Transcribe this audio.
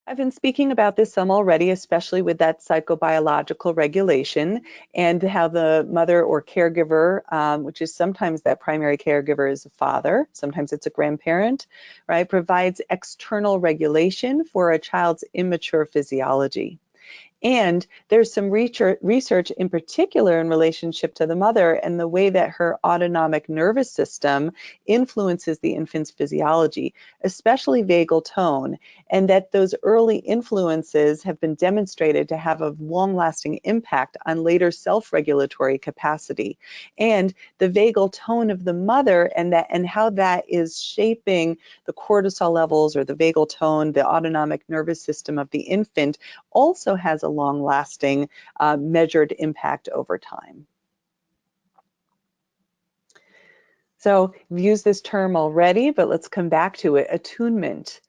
I've been speaking about this some already, especially with that psychobiological regulation and how the mother or caregiver, which is sometimes that primary caregiver is a father, sometimes it's a grandparent, right, provides external regulation for a child's immature physiology. And there's some research in particular in relationship to the mother and the way that her autonomic nervous system influences the infant's physiology, especially vagal tone, and that those early influences have been demonstrated to have a long-lasting impact on later self-regulatory capacity. And the vagal tone of the mother and how that is shaping the cortisol levels or the vagal tone, the autonomic nervous system of the infant, also has a long-lasting measured impact over time. So we've used this term already, but let's come back to it, attunement.